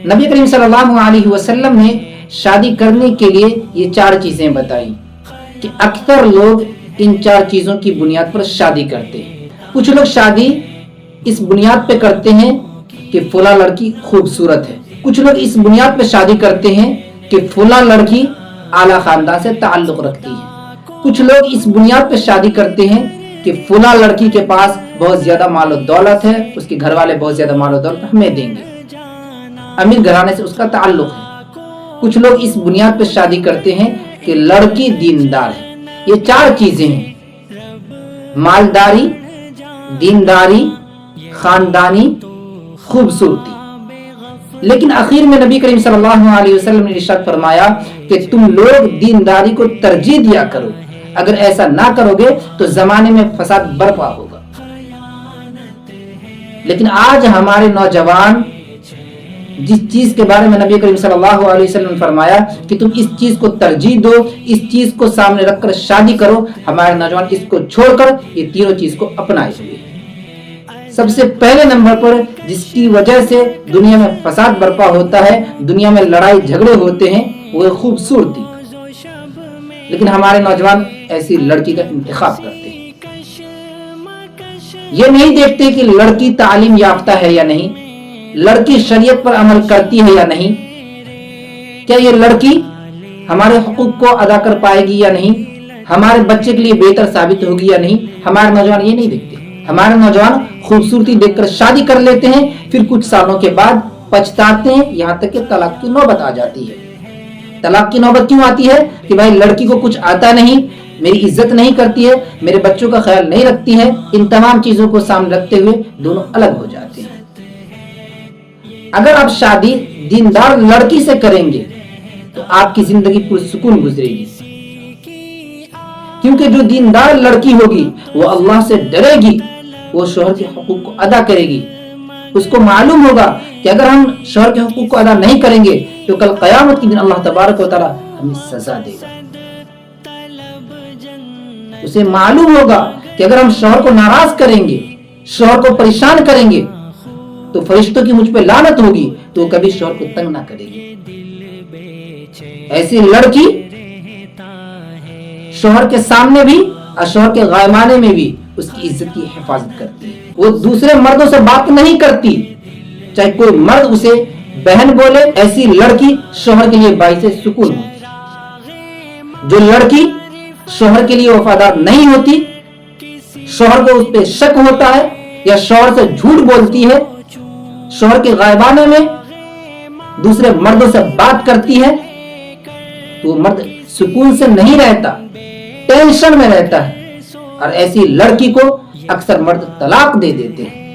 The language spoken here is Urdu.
نبی کریم صلی اللہ علیہ وسلم نے شادی کرنے کے لیے یہ 4 چیزیں بتائی کہ اکثر لوگ ان 4 چیزوں کی بنیاد پر شادی کرتے ہیں۔ کچھ لوگ شادی اس بنیاد پہ کرتے ہیں کہ فلاں لڑکی خوبصورت ہے، کچھ لوگ اس بنیاد پہ شادی کرتے ہیں کہ فلاں لڑکی اعلیٰ خاندان سے تعلق رکھتی ہے، کچھ لوگ اس بنیاد پہ شادی کرتے ہیں کہ فلاں لڑکی کے پاس بہت زیادہ مال و دولت ہے، اس کے گھر والے بہت زیادہ مال و دولت ہمیں دیں گے، امیر گھرانے سے اس کا تعلق ہے۔ کچھ لوگ اس بنیاد پہ شادی کرتے ہیں کہ لڑکی دیندار ہے۔ یہ 4 چیزیں ہیں: مالداری، دینداری، خاندانی، خوبصورتی۔ لیکن آخر میں نبی کریم صلی اللہ علیہ وسلم نے ارشاد فرمایا کہ تم لوگ دینداری کو ترجیح دیا کرو، اگر ایسا نہ کرو گے تو زمانے میں فساد برپا ہوگا۔ لیکن آج ہمارے نوجوان جس چیز کے بارے میں نبی کریم صلی اللہ علیہ وسلم نے فرمایا کہ تم اس چیز کو ترجیح دو، اس چیز کو سامنے رکھ کر شادی کرو، ہمارے نوجوان اس کو چھوڑ کر یہ تینوں چیز کو اپنائے ہوئے۔ سب سے پہلے نمبر پر جس کی وجہ سے دنیا میں فساد برپا ہوتا ہے، دنیا میں لڑائی جھگڑے ہوتے ہیں، وہ ہے خوبصورتی۔ لیکن ہمارے نوجوان ایسی لڑکی کا انتخاب کرتے ہیں، یہ نہیں دیکھتے کہ لڑکی تعلیم یافتہ ہے یا نہیں، لڑکی شریعت پر عمل کرتی ہے یا نہیں، کیا یہ لڑکی ہمارے حقوق کو ادا کر پائے گی یا نہیں، ہمارے بچے کے لیے بہتر ثابت ہوگی یا نہیں۔ ہمارے نوجوان یہ نہیں دیکھتے، ہمارے نوجوان خوبصورتی دیکھ کر شادی کر لیتے ہیں، پھر کچھ سالوں کے بعد پچھتاتے ہیں، یہاں تک کہ طلاق کی نوبت آ جاتی ہے۔ طلاق کی نوبت کیوں آتی ہے؟ کہ بھائی لڑکی کو کچھ آتا نہیں، میری عزت نہیں کرتی ہے، میرے بچوں کا خیال نہیں رکھتی ہے۔ ان تمام چیزوں کو سامنے رکھتے ہوئے دونوں الگ ہو جاتے ہیں۔ اگر آپ شادی دیندار لڑکی سے کریں گے تو آپ کی زندگی پرسکون گزرے گی، کیونکہ جو دیندار لڑکی ہوگی وہ اللہ سے ڈرے گی، وہ شوہر کے حقوق کو ادا کرے گی۔ اس کو معلوم ہوگا کہ اگر ہم شوہر کے حقوق کو ادا نہیں کریں گے تو کل قیامت کے دن اللہ تبارک و تعالی ہمیں سزا دے گا۔ اسے معلوم ہوگا کہ اگر ہم شوہر کو ناراض کریں گے، شوہر کو پریشان کریں گے تو فرشتوں کی مجھ پہ لعنت ہوگی، تو وہ کبھی شوہر کو تنگ نہ کرے گی۔ ایسی لڑکی شوہر کے سامنے بھی اور شوہر کے غائبانے میں بھی اس کی عزت کی حفاظت کرتی ہے۔ وہ دوسرے مردوں سے بات نہیں کرتی، چاہے کوئی مرد اسے بہن بولے، ایسی لڑکی شوہر کے لیے باعث سکون ہوتی۔ جو لڑکی شوہر کے لیے وفادار نہیں ہوتی، شوہر کو اس پہ شک ہوتا ہے یا شوہر سے جھوٹ بولتی ہے، شوہر کے غائبانے میں دوسرے مردوں سے بات کرتی ہے، تو وہ مرد سکون سے نہیں رہتا، ٹینشن میں رہتا ہے، اور ایسی لڑکی کو اکثر مرد طلاق دے دیتے ہیں۔